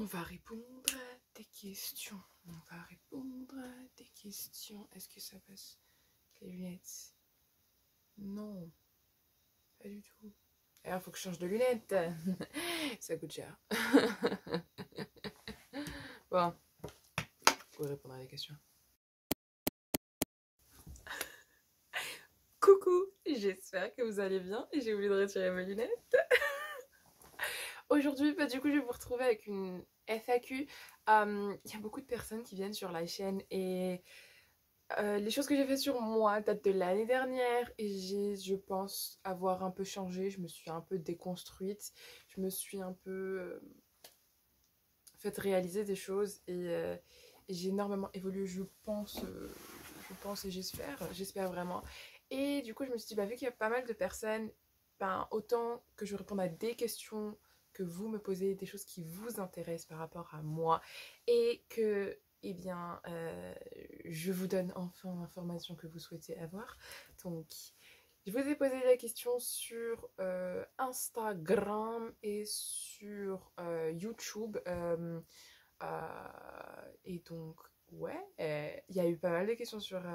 On va répondre à tes questions. On va répondre à tes questions. Est-ce que ça passe les lunettes? Non, pas du tout. Alors, faut que je change de lunettes. Ça coûte cher. Bon, vous pouvez répondre à des questions. Coucou, j'espère que vous allez bien. J'ai oublié de retirer mes lunettes. Aujourd'hui, du coup, je vais vous retrouver avec une FAQ. Il y a beaucoup de personnes qui viennent sur la chaîne et les choses que j'ai fait sur moi datent de l'année dernière et je pense, avoir un peu changé. Je me suis un peu déconstruite. Je me suis un peu fait réaliser des choses et j'ai énormément évolué, je pense et j'espère vraiment. Et du coup, je me suis dit, vu qu'il y a pas mal de personnes, autant que je réponde à des questions que vous me posez, des choses qui vous intéressent par rapport à moi, et que, je vous donne enfin l'information que vous souhaitez avoir. Donc, je vous ai posé la question sur Instagram et sur YouTube. Et donc, ouais, il y a eu pas mal de questions sur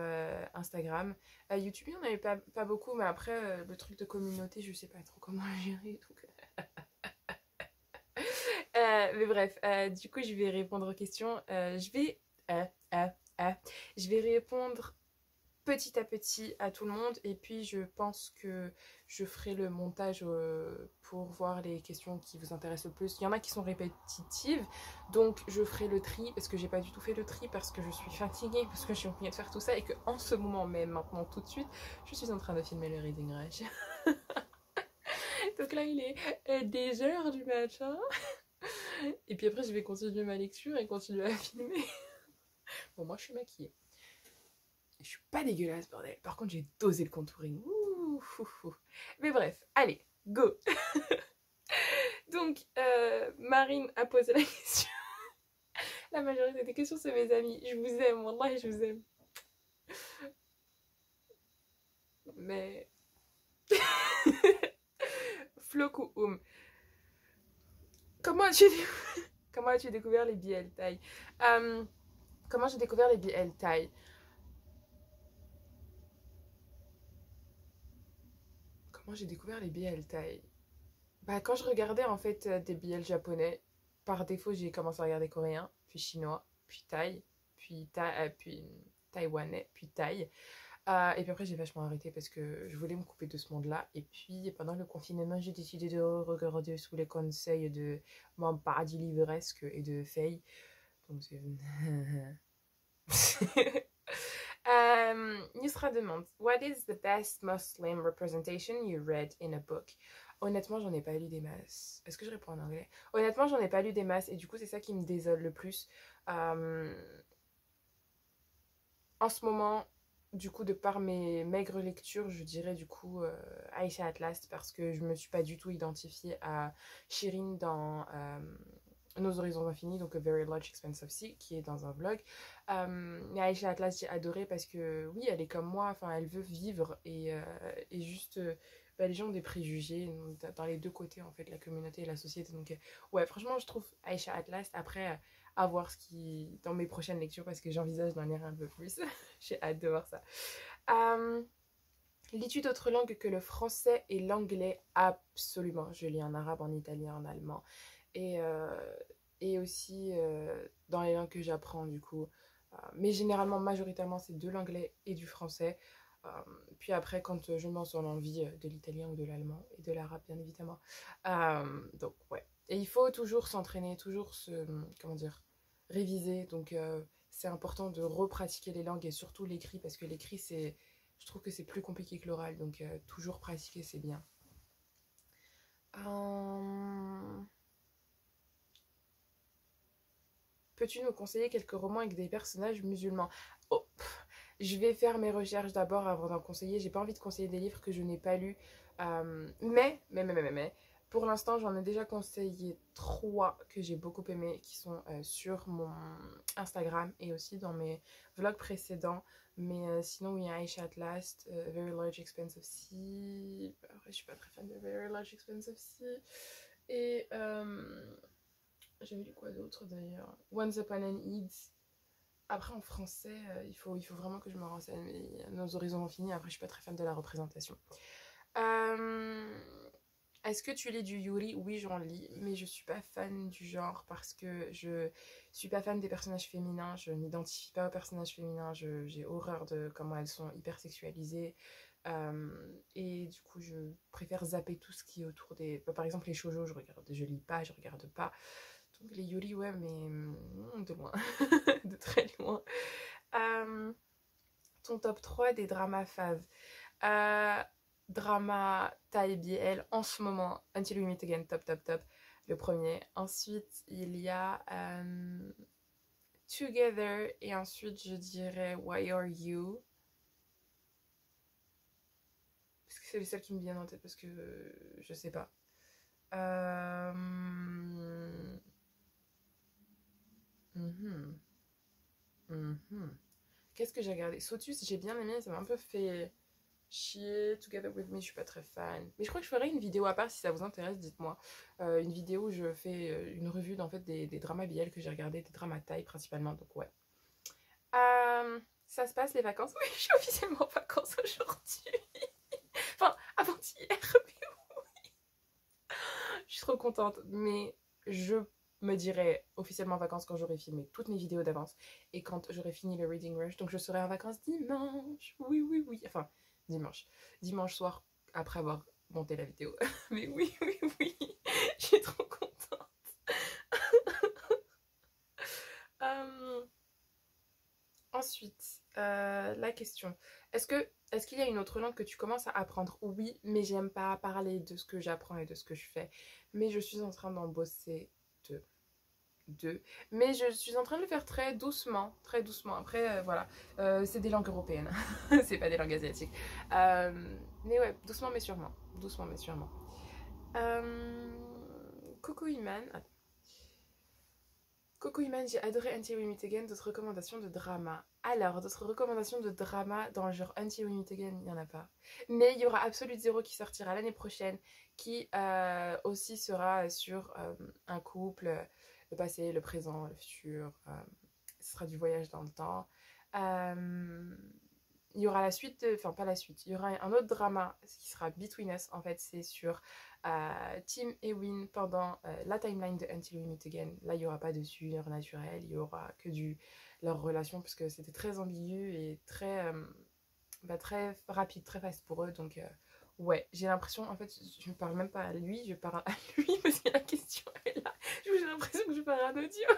Instagram. YouTube, il n'y en avait pas beaucoup, mais après, le truc de communauté, je sais pas trop comment le gérer. Donc, mais bref, du coup, je vais répondre aux questions. Je vais répondre petit à petit à tout le monde et puis je pense que je ferai le montage pour voir les questions qui vous intéressent le plus. Il y en a qui sont répétitives, donc je ferai le tri parce que j'ai pas du tout fait le tri parce que je suis fatiguée, parce que je suis en train de faire tout ça et que en ce moment même, maintenant tout de suite, je suis en train de filmer le Reading Rush. Donc là il est des heures du matin et puis après je vais continuer ma lecture et continuer à filmer. Bon, moi je suis maquillée. Je suis pas dégueulasse, bordel. Par contre, j'ai dosé le contouring. Ouh, mais bref, allez, go. Donc, Marine a posé la question. La majorité des questions, c'est mes amis. Je vous aime, wallah, je vous aime. Mais... Floku Comment as-tu découvert les BL taille? Comment j'ai découvert les BL taille? Comment j'ai découvert les BL taille? Quand je regardais en fait des BL japonais, par défaut j'ai commencé à regarder coréen, puis chinois, puis thaï, puis taïwanais, puis thaï. Et puis après j'ai vachement arrêté parce que je voulais me couper de ce monde-là. Et puis pendant le confinement j'ai décidé de regarder sous les conseils de mon paradis livresque et de Faye. Donc c'est... Yusra demande: What is the best Muslim representation you read in a book? Honnêtement, j'en ai pas lu des masses. Est-ce que je réponds en anglais? Honnêtement, j'en ai pas lu des masses et du coup, c'est ça qui me désole le plus. En ce moment, du coup, de par mes maigres lectures, je dirais du coup Aisha Atlas parce que je me suis pas du tout identifiée à Shirin dans Nos Horizons Infinis, donc A Very Large Expanse of Sea, qui est dans un vlog. Mais Aisha Atlas, j'ai adoré parce que oui, elle est comme moi, enfin, elle veut vivre et juste. Les gens ont des préjugés dans les deux côtés, en fait, la communauté et la société. Donc, ouais, franchement, je trouve Aisha Atlas, après, à voir ce qui dans mes prochaines lectures parce que j'envisage d'en lire un peu plus. J'ai hâte de voir ça. Lis-tu d'autres langues que le français et l'anglais? Absolument. Je lis en arabe, en italien, en allemand. Et, et aussi dans les langues que j'apprends du coup. Mais généralement, majoritairement, c'est de l'anglais et du français. Puis après, quand je m'en sens l'envie, de l'italien ou de l'allemand et de l'arabe, bien évidemment. Donc, ouais. Et il faut toujours s'entraîner, toujours comment dire, réviser. Donc, c'est important de repratiquer les langues et surtout l'écrit parce que l'écrit, je trouve que c'est plus compliqué que l'oral. Donc, toujours pratiquer, c'est bien. Peux-tu nous conseiller quelques romans avec des personnages musulmans? Oh, je vais faire mes recherches d'abord avant d'en conseiller. J'ai pas envie de conseiller des livres que je n'ai pas lus. Mais, pour l'instant, j'en ai déjà conseillé 3 que j'ai beaucoup aimés, qui sont sur mon Instagram et aussi dans mes vlogs précédents. Mais sinon, oui, Aisha Atlas, Very Large Expanse of Sea. Après, je suis pas très fan de Very Large Expanse of Sea. Et J'avais lu quoi d'autre d'ailleurs? Once Upon an Eid. Après en français, il faut vraiment que je me renseigne. Mais Nos horizons ont fini. Après, je suis pas très fan de la représentation. Euh, Est-ce que tu lis du Yuri? Oui, j'en lis, mais je suis pas fan du genre parce que je suis pas fan des personnages féminins. Je m'identifie pas aux personnages féminins. J'ai horreur de comment elles sont hyper sexualisées. Et du coup, je préfère zapper tout ce qui est autour des. Par exemple, les shoujo, je lis pas, je regarde pas. Donc les Yuri, ouais, mais de loin, de très loin. Euh, Ton top 3 des dramas faves. Euh, Drama Thai BL en ce moment, Until We Meet Again, top, top, top. Le premier. Ensuite, il y a Together. Et ensuite, je dirais Why Are You? Parce que c'est les seules qui me viennent en tête parce que je sais pas. Euh... mhm, mhm. Qu'est-ce que j'ai regardé? Sotus, j'ai bien aimé, ça m'a un peu fait chier. Together with Me, je suis pas très fan. Mais je crois que je ferai une vidéo à part si ça vous intéresse, dites-moi. Une vidéo où je fais une revue en fait, des dramas BL que j'ai regardés, des dramas Thaï principalement, donc ouais. Ça se passe les vacances? Oui, je suis officiellement en vacances aujourd'hui. Enfin, avant-hier, mais je suis trop contente. Mais je me dirai officiellement en vacances quand j'aurai filmé toutes mes vidéos d'avance et quand j'aurai fini le Reading Rush. Donc je serai en vacances dimanche. Oui, oui, oui. Enfin, dimanche. Dimanche soir après avoir monté la vidéo. Mais oui, oui, oui. Je suis trop contente. Euh, Ensuite, la question. Est-ce qu'il y a une autre langue que tu commences à apprendre? Oui, mais j'aime pas parler de ce que j'apprends et de ce que je fais. Mais je suis en train d'en bosser deux. Deux. Mais je suis en train de le faire très doucement. Très doucement. Après, voilà. C'est des langues européennes. C'est pas des langues asiatiques. Euh, mais ouais, doucement mais sûrement. Doucement mais sûrement. Euh, Coco Iman. Coco Iman, j'ai adoré Until We Meet Again. D'autres recommandations de drama. Alors, d'autres recommandations de drama dans le genre Until We Meet Again, il n'y en a pas. Mais il y aura Absolute Zero qui sortira l'année prochaine, qui aussi sera sur un couple, le passé, le présent, le futur. Ce sera du voyage dans le temps. Euh, il y aura la suite, enfin pas la suite, il y aura un autre drama qui sera Between Us. En fait, c'est sur Tim et Win pendant la timeline de Until We Meet Again. Là, il n'y aura pas de surnaturel, il y aura que leur relation, puisque c'était très ambigu et très rapide, très fast pour eux. Donc, ouais, j'ai l'impression, en fait, je ne parle même pas à lui, je parle à lui parce que la question est là. J'ai l'impression que je parle à un audio.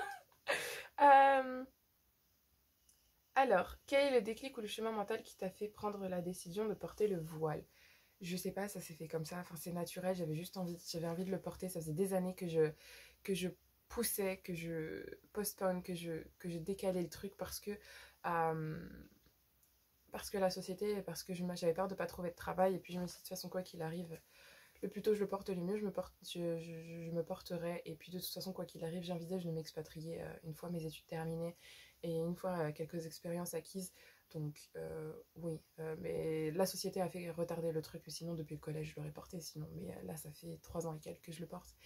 euh, alors, quel est le déclic ou le chemin mental qui t'a fait prendre la décision de porter le voile? Je sais pas, ça s'est fait comme ça. Enfin, c'est naturel. J'avais envie de le porter. Ça faisait des années que je poussais, que je postpone, que je décalais le truc euh, parce que la société, parce que j'avais peur de pas trouver de travail. Et puis je me suis dit, de toute façon, quoi qu'il arrive, le plus tôt je le porte, le mieux je me porterai. Et puis de toute façon, quoi qu'il arrive, j'envisage de m'expatrier une fois mes études terminées et une fois quelques expériences acquises. Donc oui, mais la société a fait retarder le truc, sinon depuis le collège je l'aurais porté sinon. Mais là ça fait 3 ans et quelques que je le porte.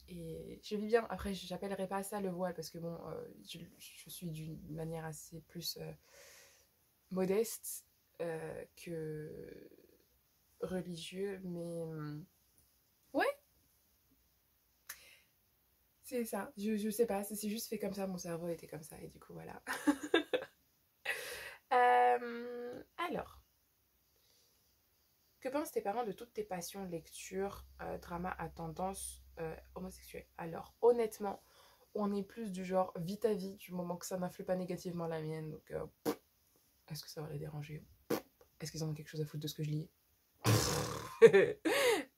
Et je vis bien, après j'appellerai pas ça le voile parce que bon, je suis d'une manière assez plus modeste que religieux, mais ouais, c'est ça. Je sais pas, c'est juste fait comme ça, mon cerveau était comme ça, et du coup, voilà. Alors, que pensent tes parents de toutes tes passions, lecture, drama à tendance homosexuelle? Alors, honnêtement, on est plus du genre vie ta vie, du moment que ça n'influe pas négativement la mienne. Donc, est-ce que ça va les déranger? Est-ce qu'ils en ont quelque chose à foutre de ce que je lis?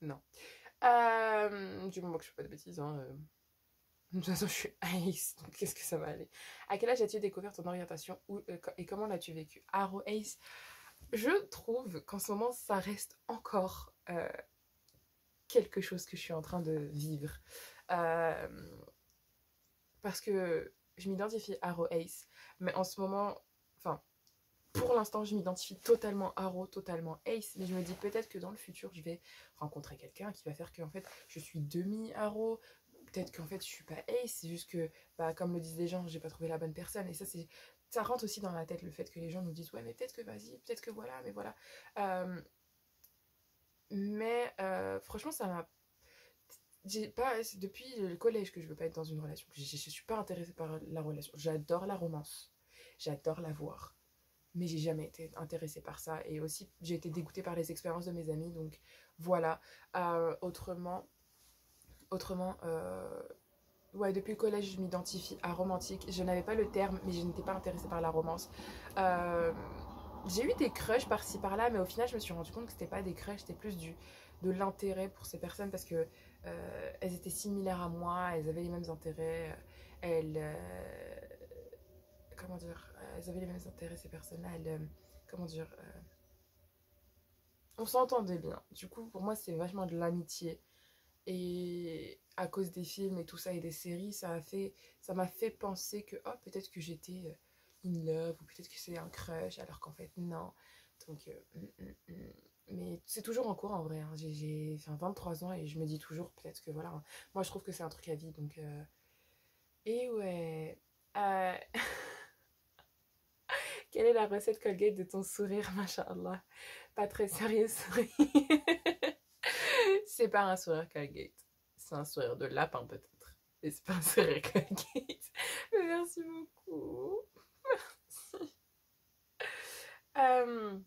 Non. Du moment que je fais pas de bêtises, hein. De toute façon, je suis ace, donc qu'est-ce que ça va aller? À quel âge as-tu découvert ton orientation et comment l'as-tu vécu? Aro ace, je trouve qu'en ce moment, ça reste encore quelque chose que je suis en train de vivre. Euh, Parce que je m'identifie Aro ace, mais en ce moment, enfin, pour l'instant, je m'identifie totalement Aro, totalement ace, mais je me dis peut-être que dans le futur, je vais rencontrer quelqu'un qui va faire que en fait, je suis demi-Aro, peut-être qu'en fait je suis pas ace, c'est juste que, bah, comme le disent les gens, j'ai pas trouvé la bonne personne. Et ça rentre aussi dans la tête le fait que les gens nous disent ouais, mais peut-être que vas-y, peut-être que voilà, mais voilà. Euh, franchement, ça m'a. J'ai pas, c'est depuis le collège que je veux pas être dans une relation. Je suis pas intéressée par la relation. J'adore la romance, j'adore la voir, mais j'ai jamais été intéressée par ça. Et aussi, j'ai été dégoûtée par les expériences de mes amis. Donc voilà. Autrement, ouais, depuis le collège, je m'identifie à romantique. Je n'avais pas le terme, mais je n'étais pas intéressée par la romance. Euh, j'ai eu des crushs par-ci par-là, mais au final, je me suis rendu compte que c'était pas des crushs, c'était plus de l'intérêt pour ces personnes parce que elles étaient similaires à moi, elles avaient les mêmes intérêts, elles. Comment dire, elles avaient les mêmes intérêts, ces personnes-là, comment dire, on s'entendait bien. Du coup, pour moi, c'est vachement de l'amitié. Et à cause des films et tout ça et des séries, ça m'a fait penser que oh, peut-être que j'étais in love ou peut-être que c'est un crush alors qu'en fait non. Donc, mais c'est toujours en cours en vrai. Hein. J'ai enfin, 23 ans et je me dis toujours peut-être que voilà. Hein. Moi je trouve que c'est un truc à vie. Donc, et ouais. Euh, Quelle est la recette Colgate de ton sourire, machallah? Pas très sérieux sourire. C'est pas un sourire Colgate. C'est un sourire de lapin peut-être. Et c'est pas un sourire Colgate. Mais merci beaucoup. Merci. Euh,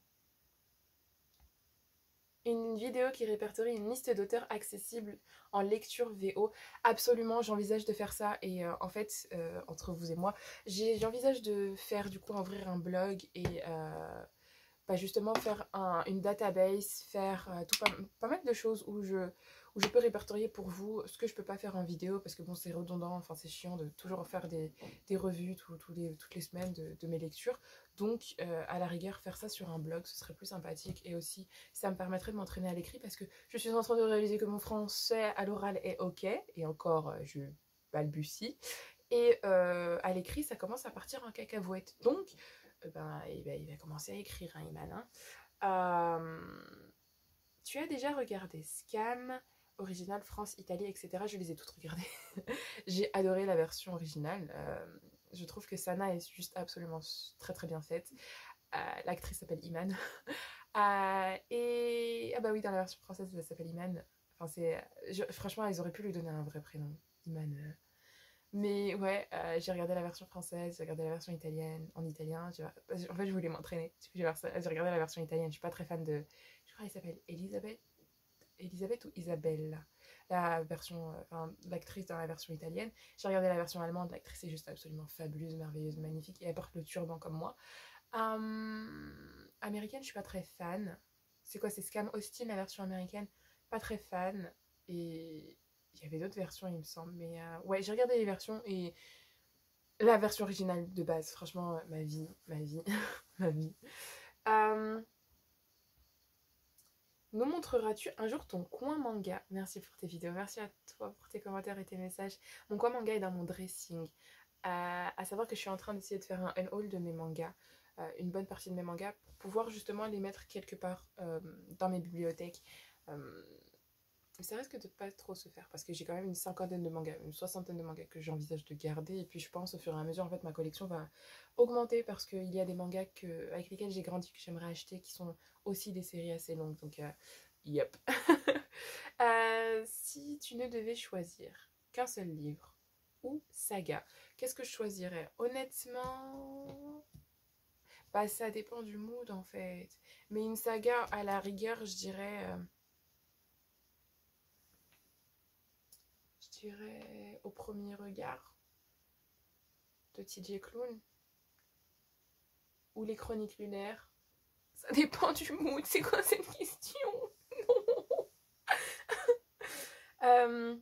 une vidéo qui répertorie une liste d'auteurs accessibles en lecture VO. Absolument, j'envisage de faire ça. Et en fait, entre vous et moi, j'envisage de faire du coup ouvrir un blog et bah, justement faire une database, faire pas mal de choses où je peux répertorier pour vous ce que je peux pas faire en vidéo parce que bon c'est redondant, enfin c'est chiant de toujours faire des revues toutes les semaines de mes lectures. Donc à la rigueur faire ça sur un blog ce serait plus sympathique et aussi ça me permettrait de m'entraîner à l'écrit parce que je suis en train de réaliser que mon français à l'oral est ok et encore je balbutie et à l'écrit ça commence à partir en cacahuète. Donc il va commencer à écrire, hein, Iman. Hein. Tu as déjà regardé Scam, original France, Italie, etc. Je les ai toutes regardées. J'ai adoré la version originale. Je trouve que Sana est juste absolument très très bien faite. L'actrice s'appelle Iman. Et ah bah oui, dans la version française, elle s'appelle Iman. Enfin, franchement, ils auraient pu lui donner un vrai prénom. Iman. Mais ouais, j'ai regardé la version française, j'ai regardé la version italienne, en italien. En fait, je voulais m'entraîner. Du coup, j'ai regardé la version italienne. Je suis pas très fan de. Je crois qu'elle s'appelle Elisabeth ou Isabelle. La version. Enfin, l'actrice dans la version italienne. J'ai regardé la version allemande. L'actrice est juste absolument fabuleuse, merveilleuse, magnifique. Et elle porte le turban comme moi. Américaine, je suis pas très fan. C'est quoi? C'est Scam Austin, la version américaine. Pas très fan. Et il y avait d'autres versions, il me semble. Mais ouais, j'ai regardé les versions et la version originale de base, franchement, ma vie, ma vie. Euh, Nous montreras-tu un jour ton coin manga? Merci pour tes vidéos, merci à toi pour tes commentaires et tes messages. Mon coin manga est dans mon dressing. À savoir que je suis en train d'essayer de faire un haul de mes mangas, une bonne partie de mes mangas, pour pouvoir justement les mettre quelque part dans mes bibliothèques. Euh, Ça risque de pas trop se faire parce que j'ai quand même une cinquantaine de mangas, une soixantaine de mangas que j'envisage de garder. Et puis je pense au fur et à mesure, en fait, ma collection va augmenter parce qu'il y a des mangas avec lesquels j'ai grandi que j'aimerais acheter qui sont aussi des séries assez longues. Donc, yep. Si tu ne devais choisir qu'un seul livre ou saga, qu'est-ce que je choisirais? Honnêtement, bah, ça dépend du mood en fait. Mais une saga, à la rigueur, je dirais Au premier regard de TJ Klune ou Les Chroniques lunaires. Ça dépend du mood. C'est quoi cette question? Non.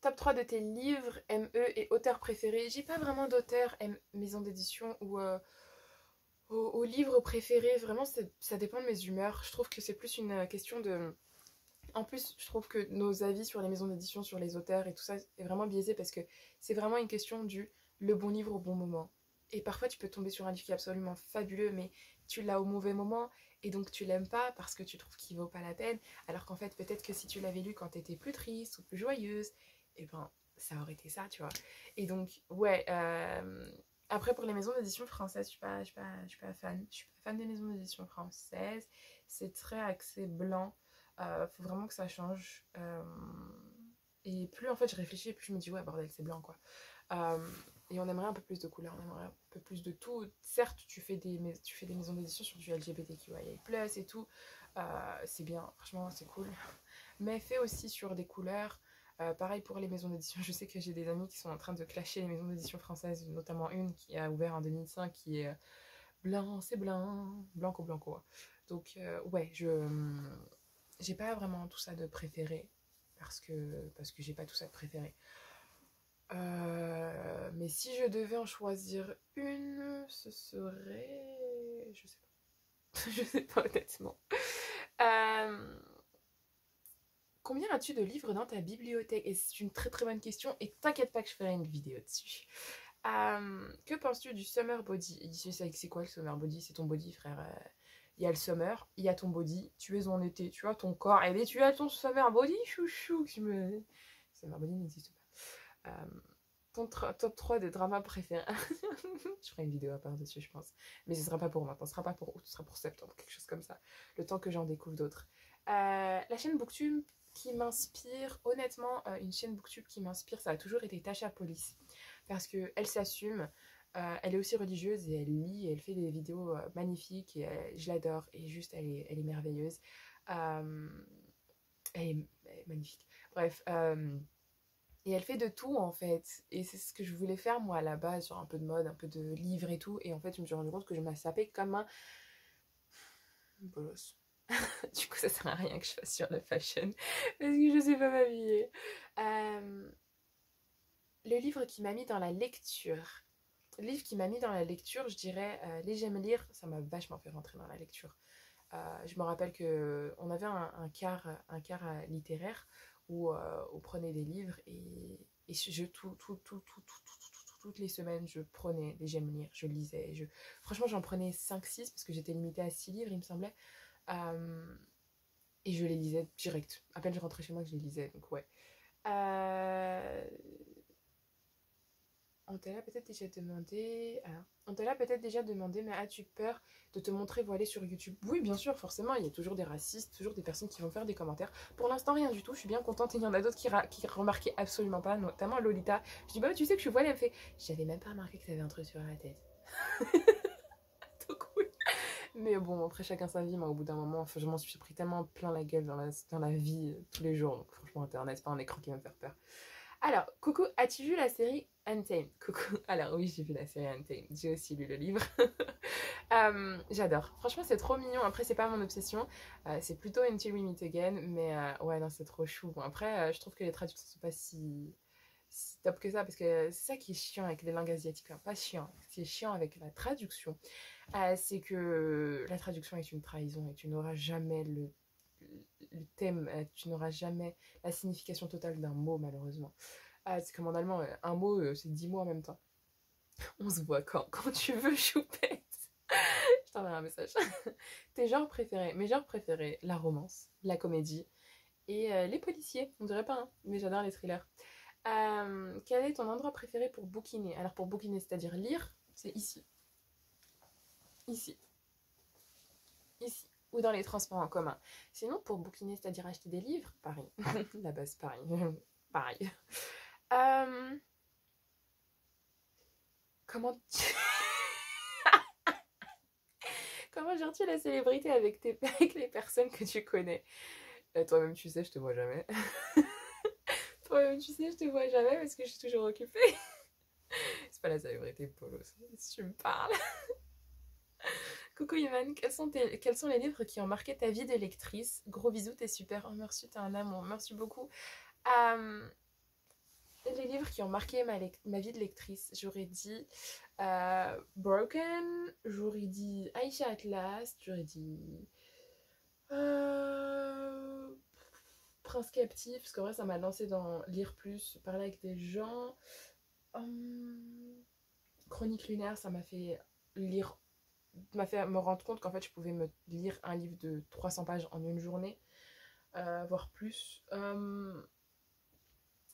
Top 3 de tes livres, ME et auteurs préférés. J'ai pas vraiment d'auteur, maison d'édition ou au livre préféré. Vraiment, ça dépend de mes humeurs. Je trouve que c'est plus une question de. En plus, je trouve que nos avis sur les maisons d'édition, sur les auteurs et tout ça est vraiment biaisé parce que c'est vraiment une question du le bon livre au bon moment. Et parfois, tu peux tomber sur un livre qui est absolument fabuleux, mais tu l'as au mauvais moment et donc tu l'aimes pas parce que tu trouves qu'il vaut pas la peine. Alors qu'en fait, peut-être que si tu l'avais lu quand tu étais plus triste ou plus joyeuse, et ben ça aurait été ça, tu vois. Et donc, ouais, après pour les maisons d'édition françaises, je suis pas fan. Je suis pas fan des maisons d'édition françaises. C'est très axé blanc. Faut vraiment que ça change. Et plus en fait je réfléchis, plus je me dis ouais bordel c'est blanc quoi. Euh, et on aimerait un peu plus de couleurs, on aimerait un peu plus de tout. Certes, tu fais des maisons d'édition sur du LGBTQIA+, et tout. C'est bien, franchement, c'est cool. Mais fais aussi sur des couleurs. Pareil pour les maisons d'édition. Je sais que j'ai des amis qui sont en train de clasher les maisons d'édition françaises, notamment une qui a ouvert en 2005 qui est blanc, c'est blanc, blanco blanco. Donc, ouais, j'ai pas vraiment tout ça de préféré parce que j'ai pas tout ça de préféré. Mais si je devais en choisir une, ce serait. Je sais pas. Je sais pas honnêtement. Euh, Combien as-tu de livres dans ta bibliothèque? Et c'est une très très bonne question. Et t'inquiète pas que je ferai une vidéo dessus. Que penses-tu du summer body? C'est quoi le summer body? C'est ton body, frère. Il y a le summer, il y a ton body. Tu es en été, tu as ton corps. Et tu as ton summer body, chouchou. Summer body n'existe pas. Ton top 3 des dramas préférés. Je ferai une vidéo à part dessus, je pense. Mais ce sera pas pour maintenant, ce sera pas pour août, ce sera pour septembre, quelque chose comme ça. Le temps que j'en découvre d'autres. La chaîne Booktube qui m'inspire, honnêtement, une chaîne Booktube qui m'inspire, ça a toujours été Tasha Police. Parce qu'elle s'assume, elle est aussi religieuse et elle lit, et elle fait des vidéos magnifiques, et je l'adore, et juste, elle est merveilleuse. Euh, elle est magnifique. Bref, et elle fait de tout en fait. Et c'est ce que je voulais faire moi à la base, genre un peu de mode, un peu de livres et tout. Et en fait, je me suis rendu compte que je m'assapais comme un bolos. Du coup, ça sert à rien que je fasse sur la fashion parce que je sais pas m'habiller. Le livre qui m'a mis dans la lecture. Le livre qui m'a mis dans la lecture, je dirais Les J'aime lire, ça m'a vachement fait rentrer dans la lecture. Je me rappelle qu'on avait un quart littéraire où on prenait des livres et toutes les semaines, je prenais des j'aime lire, je lisais. Franchement, j'en prenais 5 6 parce que j'étais limitée à 6 livres, il me semblait. Euh, et je les lisais direct. À peine je rentrais chez moi que je les lisais, donc ouais. Euh, On te l'a peut-être déjà demandé. Alors, on te l'a peut-être déjà demandé, mais as-tu peur de te montrer voilée sur YouTube? Oui, bien sûr, forcément, il y a toujours des racistes, toujours des personnes qui vont faire des commentaires. Pour l'instant, rien du tout, je suis bien contente. Et il y en a d'autres qui remarquaient absolument pas, notamment Lolita. Je dis, bah, tu sais que je suis voilée. Elle me fait, j'avais même pas remarqué que t'avais un truc sur la tête. Donc, oui. Mais bon, après, chacun sa vie. Moi, au bout d'un moment, enfin, je m'en suis pris tellement plein la gueule dans la vie tous les jours. Donc, franchement, Internet, c'est pas un écran qui va me faire peur. Alors, coucou, as-tu vu la série Untamed? Coucou. Alors oui, j'ai vu la série Untamed. J'ai aussi lu le livre. J'adore. Franchement, c'est trop mignon. Après, c'est pas mon obsession. C'est plutôt Until We Meet Again. Mais ouais, non, c'est trop chou. Bon, après, je trouve que les traductions sont pas si top que ça. Parce que c'est ça qui est chiant avec les langues asiatiques. Hein. Pas chiant. Ce qui est chiant avec la traduction, c'est que la traduction est une trahison et tu n'auras jamais le thème, tu n'auras jamais la signification totale d'un mot, malheureusement. C'est comme en allemand, un mot, c'est 10 mots en même temps. On se voit quand tu veux, choupette. Je t'enverrai un message. Tes genres préférés? Mes genres préférés, la romance, la comédie et les policiers. On dirait pas, hein, mais j'adore les thrillers. Quel est ton endroit préféré pour bouquiner? Alors pour bouquiner, c'est-à-dire lire, c'est ici. Ici. Ici. Ou dans les transports en commun. Sinon, pour bouquiner, c'est-à-dire acheter des livres, Paris. La base, Paris. Pareil. Euh, comment tu... comment gères-tu la célébrité avec les personnes que tu connais? Toi-même, tu sais, je te vois jamais. Toi-même, tu sais, je te vois jamais parce que je suis toujours occupée. C'est pas la célébrité, Polo, si tu me parles. Coucou Iman, quels sont les livres qui ont marqué ta vie de lectrice? Gros bisous, t'es super. Oh, merci, t'es un amour. Merci beaucoup. Euh, les livres qui ont marqué ma vie de lectrice, j'aurais dit Broken, j'aurais dit Aïcha Atlas, j'aurais dit euh, Prince Captif, parce qu'en vrai ça m'a lancé dans lire plus, parler avec des gens. Chronique lunaire, ça m'a fait lire, m'a fait me rendre compte qu'en fait je pouvais me lire un livre de 300 pages en une journée, voire plus.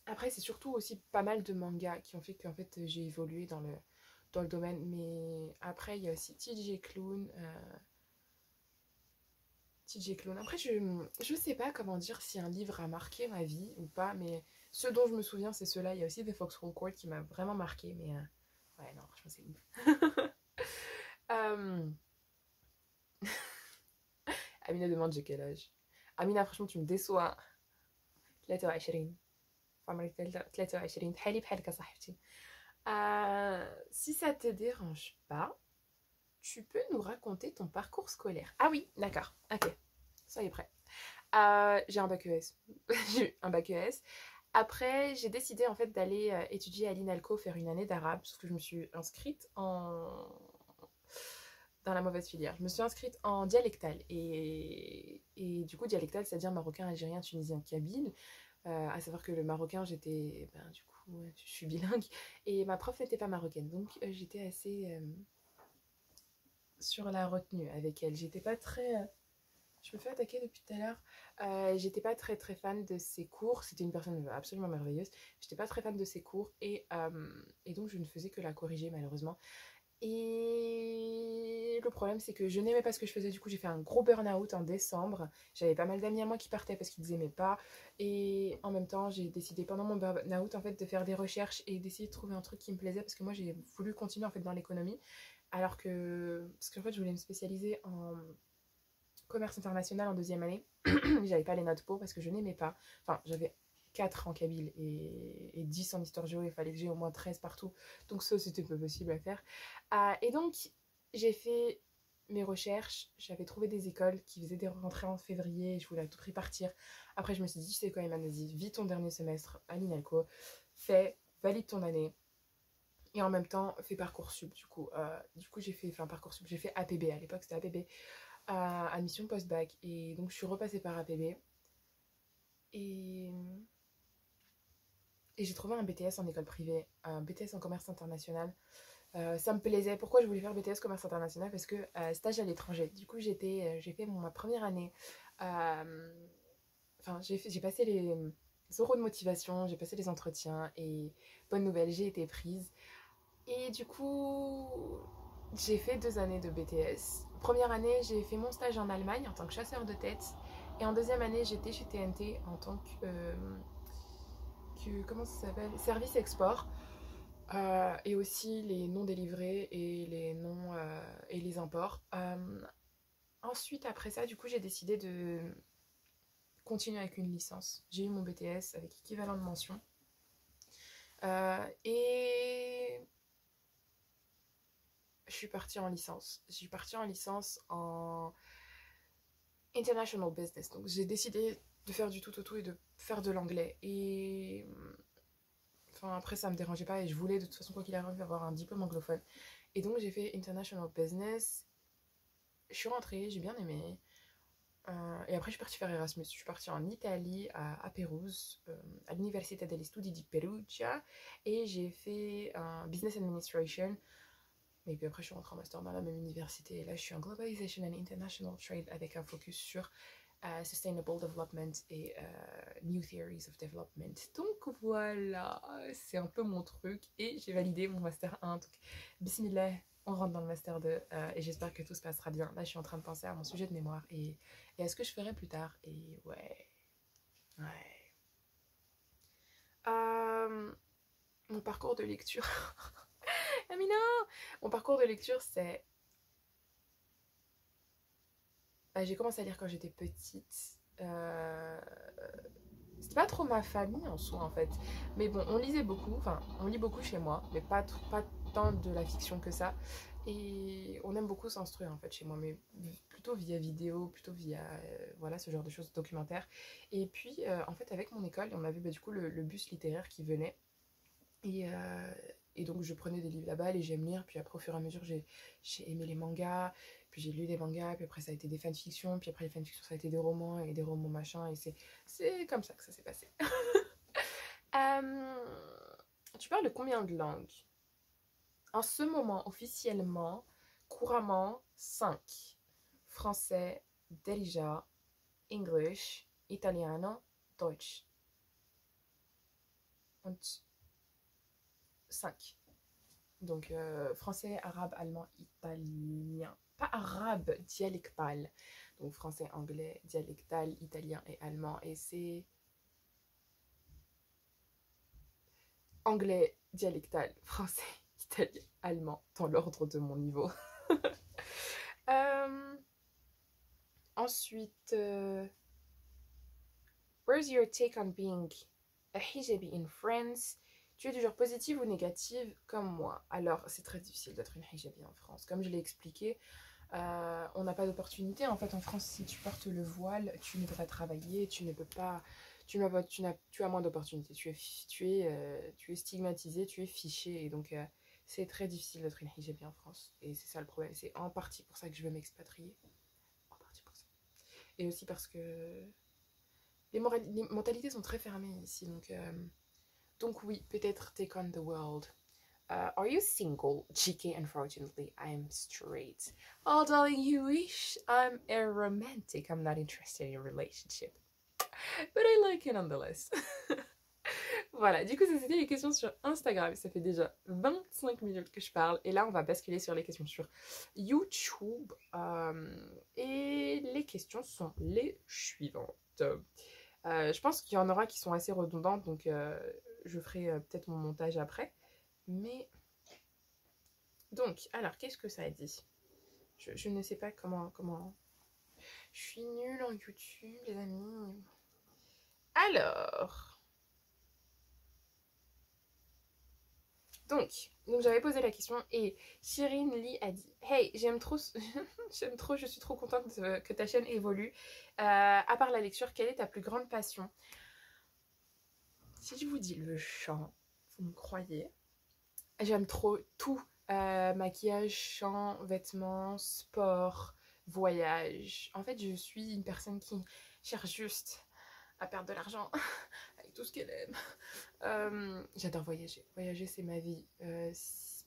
Après, c'est surtout aussi pas mal de mangas qui ont fait qu'en fait j'ai évolué dans le domaine. Mais après, il y a aussi TJ Klune. TJ Klune. Après, je sais pas comment dire si un livre a marqué ma vie ou pas, mais ce dont je me souviens, c'est ceux-là. Il y a aussi The Foxhole Court qui m'a vraiment marqué, mais ouais, non, franchement, c'est ouf. Euh, Amina demande j'ai quel âge. Amina, franchement, tu me déçois. 23 عمري 23 بحالي بحالك صاحبتي. Si ça te dérange pas, tu peux nous raconter ton parcours scolaire. Ah oui, d'accord. Ok, soyez prêts. J'ai un bac ES. J'ai eu un bac ES. Après, j'ai décidé en fait d'aller étudier à l'INALCO, faire une année d'arabe, parce que je me suis inscrite dans la mauvaise filière. Je me suis inscrite en dialectal. Et du coup, dialectal, c'est-à-dire marocain, algérien, tunisien, kabyle. À savoir que le marocain, j'étais. Ben, du coup, je suis bilingue. Et ma prof n'était pas marocaine. Donc, j'étais assez sur la retenue avec elle. J'étais pas très. Je me fais attaquer depuis tout à l'heure. J'étais pas très très fan de ses cours. C'était une personne absolument merveilleuse. J'étais pas très fan de ses cours et donc je ne faisais que la corriger malheureusement. Et le problème, c'est que je n'aimais pas ce que je faisais. Du coup, j'ai fait un gros burn-out en décembre. J'avais pas mal d'amis à moi qui partaient parce qu'ils n'aimaient pas. Et en même temps, j'ai décidé pendant mon burn-out en fait, de faire des recherches et d'essayer de trouver un truc qui me plaisait parce que moi, j'ai voulu continuer en fait, dans l'économie. Alors que. Parce qu'en fait, je voulais me spécialiser en commerce international en deuxième année. J'avais pas les notes pour parce que je n'aimais pas. Enfin, j'avais 4 en kabyle et 10 en histoire géo. Il fallait que j'ai au moins 13 partout. Donc ça, c'était pas possible à faire. Et donc, j'ai fait mes recherches. J'avais trouvé des écoles qui faisaient des rentrées en février. Et je voulais à tout prix partir. Après, je me suis dit, tu sais quoi, Emma, vas-y, vis ton dernier semestre à l'INALCO. Fais, valide ton année. Et en même temps, fais Parcoursup. Du coup j'ai fait, enfin Parcoursup, j'ai fait APB. À l'époque, c'était APB, admission post-bac. Et donc, je suis repassée par APB. Et, et j'ai trouvé un BTS en école privée, un BTS en commerce international. Ça me plaisait. Pourquoi je voulais faire BTS commerce international? Parce que stage à l'étranger. Du coup, j'ai fait ma première année. euh, Enfin, j'ai passé les euros de motivation, j'ai passé les entretiens et bonne nouvelle, j'ai été prise. Et du coup, j'ai fait 2 années de BTS. Première année, j'ai fait mon stage en Allemagne en tant que chasseur de tête. Et en deuxième année, j'étais chez TNT en tant comment ça s'appelle? Service export. Et aussi les non délivrés et les non et les imports. Ensuite, après ça, du coup, j'ai décidé de continuer avec une licence. J'ai eu mon BTS avec équivalent de mention. Et je suis partie en licence. Je suis partie en licence en International Business. Donc j'ai décidé de faire du tout au tout et de faire de l'anglais. Et enfin après ça me dérangeait pas et je voulais de toute façon quoi qu'il arrive avoir un diplôme anglophone. Et donc j'ai fait International Business. Je suis rentrée, j'ai bien aimé. Et après je suis partie faire Erasmus. Je suis partie en Italie, à Pérouse, à l'Université degli Studi di Perugia. Et j'ai fait un Business Administration. Et puis après, je suis rentrée en master dans la même université. Et là, je suis en Globalization and International Trade avec un focus sur Sustainable Development et New Theories of Development. Donc voilà, c'est un peu mon truc. Et j'ai validé mon master 1. Donc, bismillah, on rentre dans le master 2. Et j'espère que tout se passera bien. Là, je suis en train de penser à mon sujet de mémoire et à ce que je ferai plus tard. Et ouais, ouais. Euh, Mon parcours de lecture. Amina, mon parcours de lecture, c'est j'ai commencé à lire quand j'étais petite. C'était pas trop ma famille en soi en fait. Mais bon, on lisait beaucoup, enfin on lit beaucoup chez moi, mais pas tant de la fiction que ça. Et on aime beaucoup s'instruire en fait chez moi, mais plutôt via vidéo, plutôt via voilà ce genre de choses documentaires. Et puis en fait avec mon école, on avait du coup le bus littéraire qui venait. Et, euh, et donc je prenais des livres là-bas et j'aime lire. Puis après au fur et à mesure j'ai aimé les mangas. Puis j'ai lu des mangas. Puis après ça a été des fanfictions. Puis après les fanfictions ça a été des romans et des romans machin. Et c'est comme ça que ça s'est passé. Euh, Tu parles de combien de langues? En ce moment officiellement, couramment 5. Français, Derija, English, Italiano, Deutsch. 35. Donc français, arabe, allemand, italien. Pas arabe, dialectal. Donc français, anglais, dialectal, italien et allemand. Et c'est anglais, dialectal, français, italien, allemand, dans l'ordre de mon niveau. Ensuite, where's your take on being a hijabi in France? Tu es du genre positive ou négative comme moi? Alors, c'est très difficile d'être une hijabi en France. Comme je l'ai expliqué, on n'a pas d'opportunité. En fait, en France, si tu portes le voile, tu ne peux pas travailler, tu ne peux pas... Tu as moins d'opportunités. Tu es stigmatisé, tu es fiché. Et donc, c'est très difficile d'être une hijabi en France. Et c'est ça le problème. C'est en partie pour ça que je veux m'expatrier. En partie pour ça. Et aussi parce que les mentalités sont très fermées ici. Donc oui, peut-être take on the world. Are you single? GK, unfortunately, I'm straight. Oh, darling, you wish I'm a romantic. I'm not interested in a relationship. But I like it nonetheless. Voilà, du coup, ça c'était les questions sur Instagram. Ça fait déjà 25 minutes que je parle. Et là, on va basculer sur les questions sur YouTube. Et les questions sont les suivantes. Je pense qu'il y en aura qui sont assez redondantes, donc je ferai peut-être mon montage après. Mais donc, alors, qu'est-ce que ça dit? Je ne sais pas comment... Je suis nulle en YouTube, les amis. Alors... Donc j'avais posé la question et Shireen Lee a dit: Hey, j'aime trop, je suis trop contente que ta chaîne évolue. À part la lecture, quelle est ta plus grande passion? Si je vous dis le chant, vous me croyez? J'aime trop tout. Maquillage, chant, vêtements, sport, voyage. En fait, je suis une personne qui cherche juste à perdre de l'argent avec tout ce qu'elle aime. J'adore voyager. Voyager, c'est ma vie.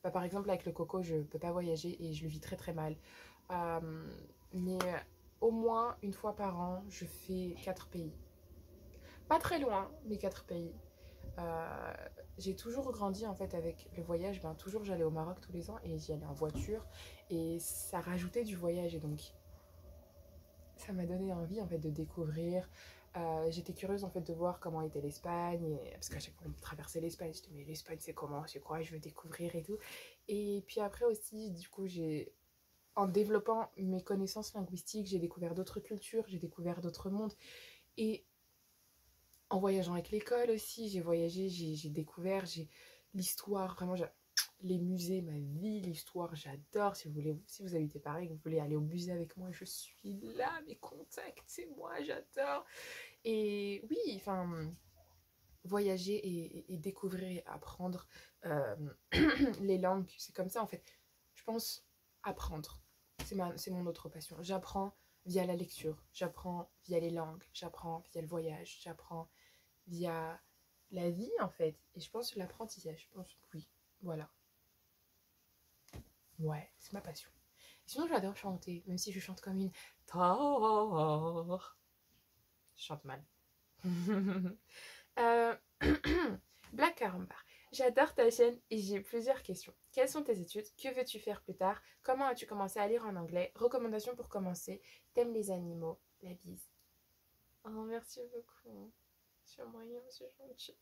Par exemple, avec le coco, je peux pas voyager et je le vis très très mal. Mais au moins une fois par an, je fais 4 pays. Pas très loin, mais 4 pays. J'ai toujours grandi en fait avec le voyage. Toujours j'allais au Maroc tous les ans et j'y allais en voiture. Et ça rajoutait du voyage. Et donc, ça m'a donné envie en fait de découvrir. J'étais curieuse en fait de voir comment était l'Espagne, parce qu'à chaque fois on traversait l'Espagne, j'étais mais l'Espagne c'est comment, c'est quoi, je veux découvrir et tout. Et puis après aussi, du coup, en développant mes connaissances linguistiques, j'ai découvert d'autres cultures, j'ai découvert d'autres mondes. Et en voyageant avec l'école aussi, j'ai voyagé, j'ai découvert, j'ai l'histoire, vraiment, les musées, ma vie, l'histoire, j'adore. Si vous habitez Paris, que vous voulez aller au musée avec moi, je suis là, mais contactez-moi, j'adore. Et oui, enfin, voyager et découvrir et apprendre les langues, c'est comme ça en fait. Je pense apprendre, c'est mon autre passion. J'apprends via la lecture, j'apprends via les langues, j'apprends via le voyage, j'apprends via la vie en fait. Et je pense l'apprentissage, je pense oui, voilà. Ouais, c'est ma passion. Et sinon j'adore chanter, même si je chante comme une tare. Je chante mal. Black Carambar, j'adore ta chaîne et j'ai plusieurs questions. Quelles sont tes études? Que veux-tu faire plus tard? Comment as-tu commencé à lire en anglais? Recommandations pour commencer? T'aimes les animaux? La bise. Oh, merci beaucoup. C'est moyen, c'est gentil.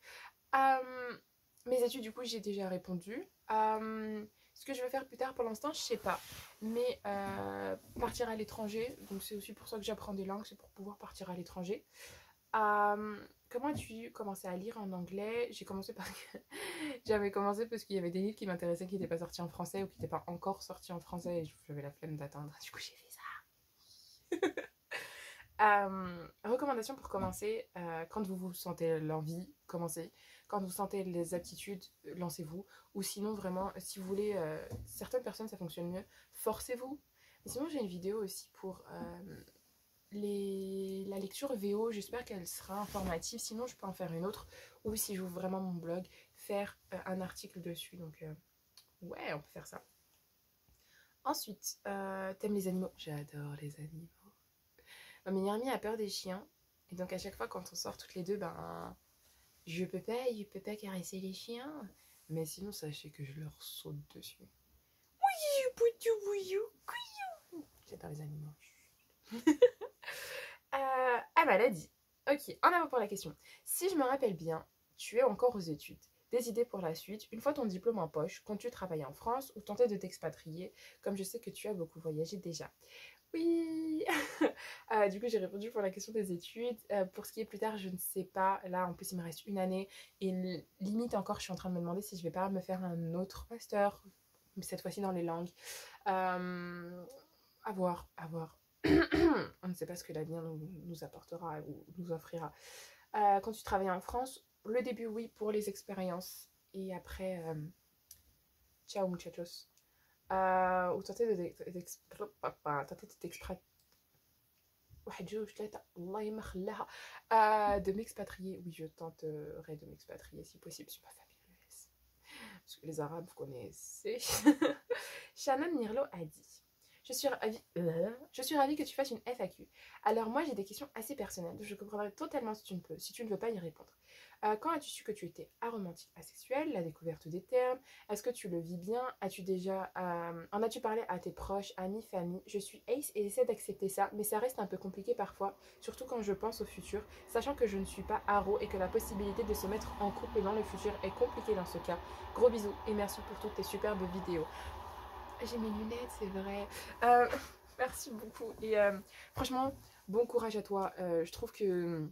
Mes études, du coup, j'ai déjà répondu. Ce que je vais faire plus tard, pour l'instant, je sais pas. Mais partir à l'étranger, donc c'est aussi pour ça que j'apprends des langues, c'est pour pouvoir partir à l'étranger. Comment as-tu commencé à lire en anglais? J'ai commencé par... J'avais commencé parce qu'il y avait des livres qui m'intéressaient qui n'étaient pas sortis en français ou qui n'étaient pas encore sortis en français et j'avais la flemme d'attendre. Du coup, j'ai fait ça. Recommandations pour commencer, quand vous sentez l'envie, commencez. Quand vous sentez les aptitudes, lancez-vous. Ou sinon, vraiment, si vous voulez, certaines personnes, ça fonctionne mieux, forcez-vous. Mais sinon, j'ai une vidéo aussi pour la lecture VO, j'espère qu'elle sera informative. Sinon, je peux en faire une autre. Ou si j'ouvre vraiment mon blog, faire un article dessus. Donc, ouais, on peut faire ça. Ensuite, t'aimes les animaux? J'adore les animaux. Ma meilleure amie a peur des chiens. Et donc à chaque fois quand on sort toutes les deux, je peux pas caresser les chiens. Mais sinon, sachez que je leur saute dessus. J'adore les animaux. Ah bah, elle a dit. Ok, en avant pour la question. Si je me rappelle bien, tu es encore aux études. Des idées pour la suite, une fois ton diplôme en poche, comptes-tu travailler en France ou tenter de t'expatrier, comme je sais que tu as beaucoup voyagé déjà? Oui. Du coup, j'ai répondu pour la question des études. Pour ce qui est plus tard, je ne sais pas. Là, en plus, il me reste une année. Et limite encore, je suis en train de me demander si je vais pas me faire un autre master, cette fois-ci dans les langues. À voir, à voir. On ne sait pas ce que l'avenir nous apportera ou nous offrira. Quand tu travailles en France, le début, oui, pour les expériences. Et après, ciao muchachos. Ou tenter de m'expatrier. Oui, je tenterai de m'expatrier si possible si ma famille le laisse. Parce que les Arabes, vous connaissez. Shannon Nirlo a dit: je suis ravie que tu fasses une FAQ. Alors moi j'ai des questions assez personnelles. Je comprendrai totalement si tu ne veux pas y répondre. Quand as-tu su que tu étais aromantique asexuel? La découverte des termes. Est-ce que tu le vis bien? En as-tu parlé à tes proches, amis, famille? Je suis ace et essaie d'accepter ça, mais ça reste un peu compliqué parfois, surtout quand je pense au futur, sachant que je ne suis pas aro et que la possibilité de se mettre en couple dans le futur est compliquée dans ce cas. Gros bisous et merci pour toutes tes superbes vidéos. J'ai mes lunettes, c'est vrai. Euh, Merci beaucoup. Et franchement, bon courage à toi. Je trouve que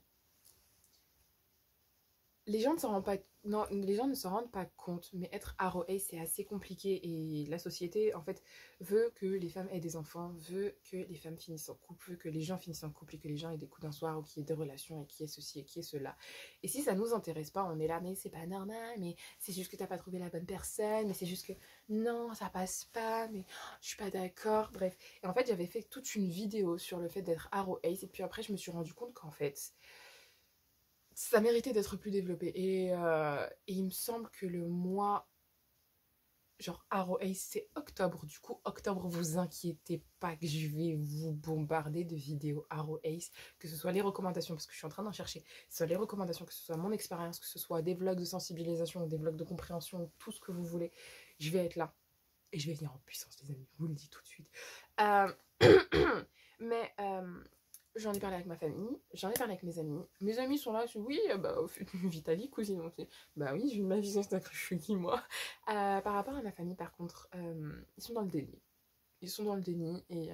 les gens ne s'en rendent pas, non, les gens ne s'en rendent pas compte, mais être ROA, c'est assez compliqué et la société, en fait, veut que les femmes aient des enfants, veut que les femmes finissent en couple, veut que les gens finissent en couple et que les gens aient des coups d'un soir ou qu'il y ait des relations et qu'il y ait ceci et qu'il y ait cela. Et si ça nous intéresse pas, on est là, mais c'est pas normal, mais c'est juste que t'as pas trouvé la bonne personne, mais c'est juste que non, ça passe pas, mais je suis pas d'accord, bref. Et en fait, j'avais fait toute une vidéo sur le fait d'être ROA et puis après, je me suis rendu compte qu'en fait, ça méritait d'être plus développé. Et il me semble que le mois, genre Arrow Ace, c'est octobre. Du coup, octobre, vous inquiétez pas que je vais vous bombarder de vidéos Arrow Ace, que ce soit les recommandations, parce que je suis en train d'en chercher, que ce soit les recommandations, que ce soit mon expérience, que ce soit des vlogs de sensibilisation, ou des vlogs de compréhension, tout ce que vous voulez. Je vais être là. Et je vais venir en puissance, les amis, je vous le dis tout de suite. Euh... Mais j'en ai parlé avec ma famille, j'en ai parlé avec mes amis. Mes amis sont là, je dis oui, bah, vis ta vie, cousine. Donc, bah oui, j'ai ma vision, c'est un je suis qui, moi. Par rapport à ma famille, par contre, ils sont dans le déni. Ils sont dans le déni et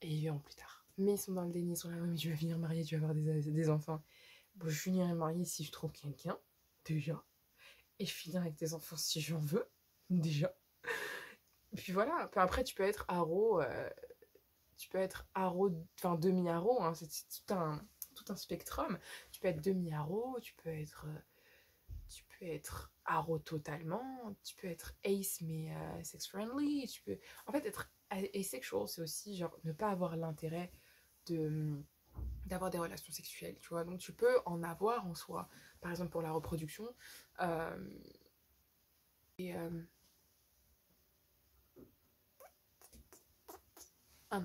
ils verront plus tard. Mais ils sont dans le déni, ils sont là, oui, mais tu vas finir mariée, tu vas avoir des enfants. Bon, je finirai mariée si je trouve quelqu'un, déjà. Et je finirai avec des enfants si j'en veux, déjà. Puis voilà, puis après tu peux être aro, enfin demi-aro, hein, c'est tout un spectrum. Tu peux être demi-aro, tu peux être aro totalement, tu peux être ace mais sex-friendly, tu peux... En fait, être asexual, c'est aussi genre ne pas avoir l'intérêt de d'avoir des relations sexuelles, tu vois. Donc tu peux en avoir en soi, par exemple pour la reproduction. Euh, et un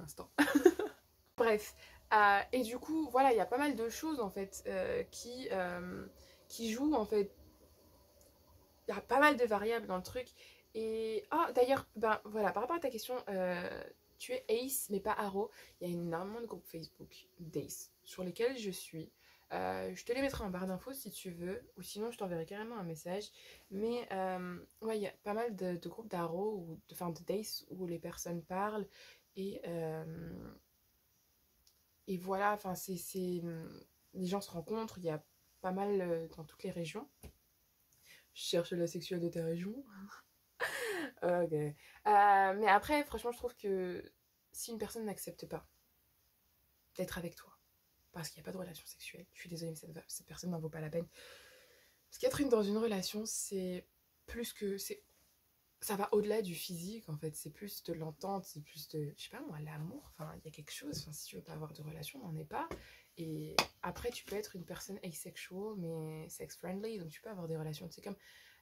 instant. Bref, et du coup, voilà, il y a pas mal de choses en fait qui jouent en fait. Il y a pas mal de variables dans le truc. Et d'ailleurs, ben voilà, par rapport à ta question, tu es Ace mais pas Aro. Il y a énormément de groupes Facebook d'Ace sur lesquels je suis. Je te les mettrai en barre d'infos si tu veux, ou sinon je t'enverrai carrément un message. Mais ouais, il y a pas mal de groupes d'Aro, ou enfin de Dace, où les personnes parlent. Et, et voilà, enfin, les gens se rencontrent, il y a pas mal dans toutes les régions. Je cherche la sexuelle de ta région. Ok. Mais après, franchement, je trouve que si une personne n'accepte pas d'être avec toi, parce qu'il n'y a pas de relation sexuelle, je suis désolée, mais cette personne n'en vaut pas la peine. Parce qu'être dans une relation, c'est plus que... Ça va au-delà du physique, en fait. C'est plus de l'entente, c'est plus de... Je sais pas moi, l'amour. Enfin, il y a quelque chose. Enfin, si tu veux pas avoir de relation, n'en est pas. Et après, tu peux être une personne asexual, mais sex-friendly. Donc, tu peux avoir des relations. C'est comme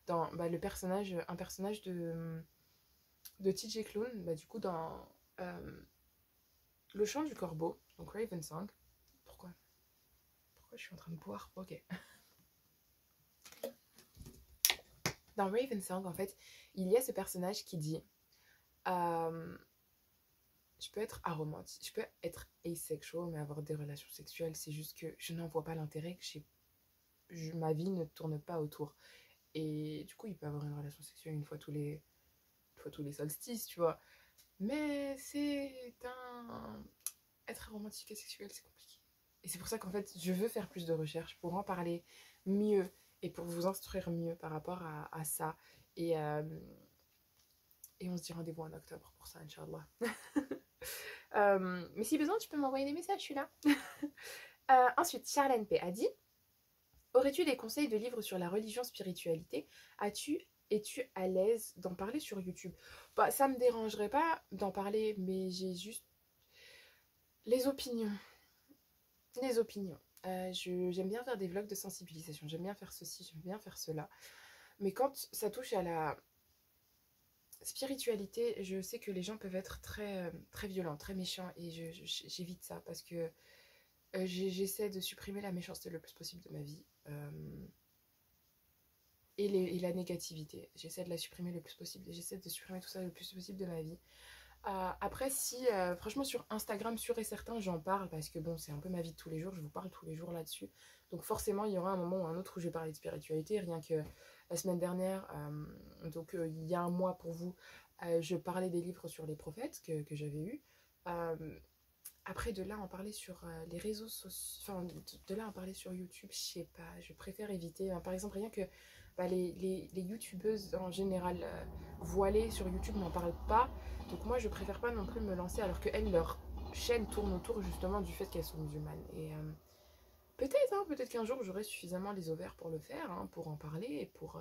dans bah, un personnage de TJ Klune, bah, du coup, dans Le Chant du Corbeau, donc Raven Song. Pourquoi je suis en train de boire? Ok. Dans Raven Song, en fait, il y a ce personnage qui dit je peux être aromantique, je peux être asexual, mais avoir des relations sexuelles, c'est juste que je n'en vois pas l'intérêt, que ma vie ne tourne pas autour. Et du coup, il peut avoir une relation sexuelle une fois tous les solstices, tu vois. Mais c'est un... Être romantique et sexuel, c'est compliqué. Et c'est pour ça qu'en fait, je veux faire plus de recherches pour en parler mieux et pour vous instruire mieux par rapport à ça. Et, euh, et on se dit rendez-vous en octobre pour ça, Inch'Allah. Mais si besoin, tu peux m'envoyer des messages, je suis là. Ensuite, Charlène P. a dit: aurais-tu des conseils de livres sur la religion, spiritualité? Es-tu à l'aise d'en parler sur YouTube? Bah, ça me dérangerait pas d'en parler, mais j'ai juste les opinions. Les opinions. J'aime bien faire des vlogs de sensibilisation, j'aime bien faire ceci, j'aime bien faire cela. Mais quand ça touche à la spiritualité, je sais que les gens peuvent être très violents, très méchants, et j'évite ça parce que j'essaie de supprimer la méchanceté le plus possible de ma vie. Et la négativité. J'essaie de la supprimer le plus possible. J'essaie de supprimer tout ça le plus possible de ma vie. Après, si franchement sur Instagram, sûr et certain, j'en parle parce que bon, c'est un peu ma vie de tous les jours. Je vous parle tous les jours là-dessus. Donc forcément, il y aura un moment ou un autre où je vais parler de spiritualité. Rien que la semaine dernière, il y a un mois pour vous, je parlais des livres sur les prophètes que j'avais eus. Après, de là en parler sur les réseaux sociaux, enfin de là en parler sur YouTube, je sais pas, je préfère éviter. Par exemple, rien que les youtubeuses en général voilées sur YouTube n'en parlent pas. Donc moi, je préfère pas non plus me lancer alors que elles, leur chaîne tourne autour justement du fait qu'elles sont musulmanes. Et peut-être qu'un jour, j'aurai suffisamment les ovaires pour le faire, hein, pour en parler et pour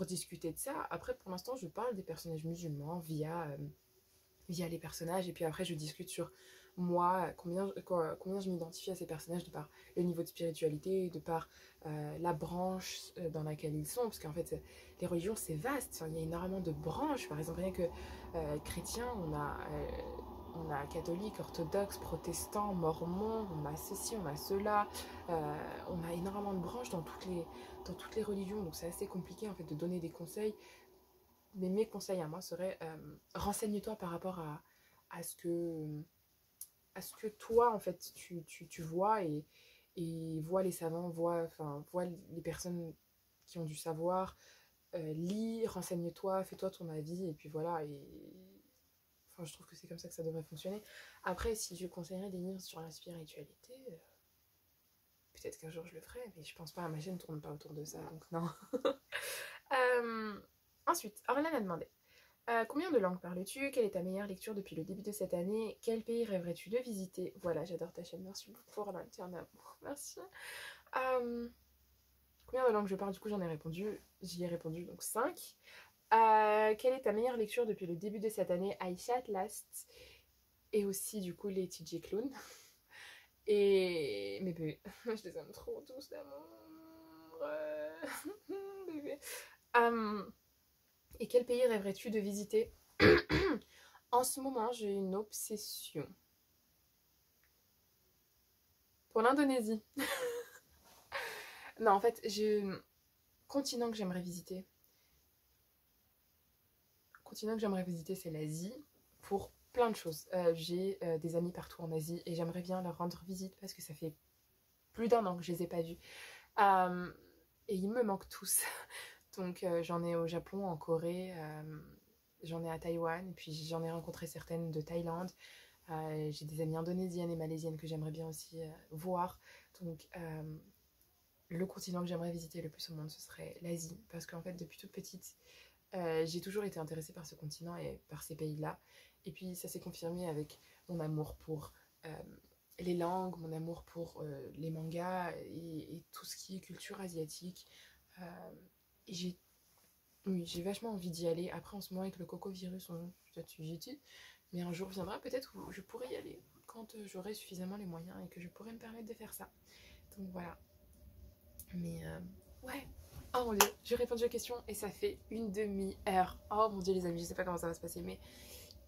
discuter de ça. Après, pour l'instant, je parle des personnages musulmans via les personnages, et puis après je discute sur moi, combien je m'identifie à ces personnages de par le niveau de spiritualité, de par la branche dans laquelle ils sont, parce qu'en fait les religions c'est vaste, enfin, il y a énormément de branches. Par exemple, rien que chrétien, on a catholique, orthodoxe, protestant, mormon, on a ceci, on a cela, on a énormément de branches dans toutes les religions, donc c'est assez compliqué en fait de donner des conseils. Mais mes conseils à moi seraient renseigne-toi par rapport à ce que toi en fait tu vois, et vois les savants, vois les personnes qui ont du savoir, lis, renseigne-toi, fais-toi ton avis, et puis voilà. Et enfin, je trouve que c'est comme ça que ça devrait fonctionner. Après, si je conseillerais des livres sur la spiritualité, peut-être qu'un jour je le ferai, mais je pense pas, ma chaîne ne tourne pas autour de ça, donc non. Ensuite, Orlan a demandé: combien de langues parles-tu? Quelle est ta meilleure lecture depuis le début de cette année? Quel pays rêverais-tu de visiter? Voilà, j'adore ta chaîne, merci beaucoup Orlan, tu es un amour, merci. Combien de langues je parle? Du coup, j'y ai répondu donc 5. Quelle est ta meilleure lecture depuis le début de cette année? Aisha Last, et aussi du coup les TJ Clown. Et mes bébés, je les aime trop tous d'amour. Bébé. Et quel pays rêverais-tu de visiter? En ce moment, j'ai une obsession pour l'Indonésie. Non, en fait, continent que j'aimerais visiter. Continent que j'aimerais visiter, c'est l'Asie, pour plein de choses. J'ai des amis partout en Asie et j'aimerais bien leur rendre visite parce que ça fait plus d'un an que je les ai pas vus. Et ils me manquent tous. Donc j'en ai au Japon, en Corée, j'en ai à Taïwan, et puis j'en ai rencontré certaines de Thaïlande. J'ai des amies indonésiennes et malaisiennes que j'aimerais bien aussi voir. Donc le continent que j'aimerais visiter le plus au monde, ce serait l'Asie. Parce qu'en fait, depuis toute petite, j'ai toujours été intéressée par ce continent et par ces pays-là. Et puis ça s'est confirmé avec mon amour pour les langues, mon amour pour les mangas et tout ce qui est culture asiatique. Et j'ai vachement envie d'y aller. Après, en ce moment, avec le coco-virus, peut-être j'y dis, mais un jour viendra peut-être où je pourrai y aller quand j'aurai suffisamment les moyens et que je pourrai me permettre de faire ça. Donc voilà. Mais ouais. Oh mon dieu, j'ai répondu aux questions et ça fait une demi-heure. Oh mon dieu les amis, je sais pas comment ça va se passer, mais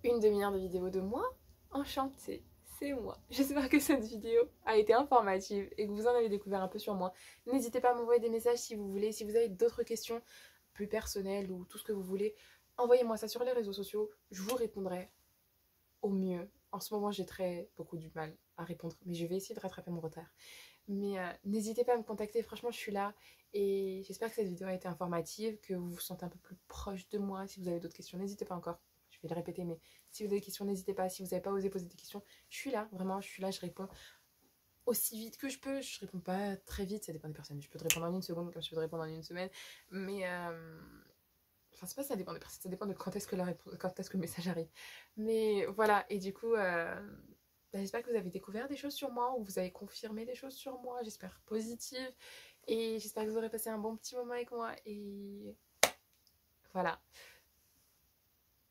une demi-heure de vidéo de moi enchantée. C'est moi. J'espère que cette vidéo a été informative et que vous en avez découvert un peu sur moi. N'hésitez pas à m'envoyer des messages si vous voulez. Si vous avez d'autres questions, plus personnel ou tout ce que vous voulez, envoyez-moi ça sur les réseaux sociaux, je vous répondrai au mieux. En ce moment, j'ai beaucoup du mal à répondre, mais je vais essayer de rattraper mon retard. Mais n'hésitez pas à me contacter, franchement, je suis là. Et j'espère que cette vidéo a été informative, que vous vous sentez un peu plus proche de moi. Si vous avez d'autres questions, n'hésitez pas encore. Je vais le répéter, mais si vous avez des questions, n'hésitez pas. Si vous n'avez pas osé poser des questions, je suis là, vraiment, je suis là, je réponds aussi vite que je peux. Je réponds pas très vite, ça dépend des personnes. Je peux te répondre en une seconde comme je peux te répondre en une semaine. Mais enfin, c'est pas ça dépend des personnes, ça dépend de quand est-ce que, quand est-ce que le message arrive. Mais voilà, et du coup, bah, j'espère que vous avez découvert des choses sur moi ou vous avez confirmé des choses sur moi, j'espère positives. Et j'espère que vous aurez passé un bon petit moment avec moi. Et voilà,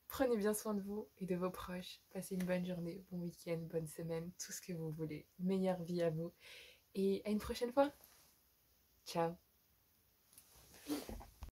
prenez bien soin de vous et de vos proches. Passez une bonne journée, bon week-end, bonne semaine, tout ce que vous voulez. Meilleure vie à vous. Et à une prochaine fois. Ciao.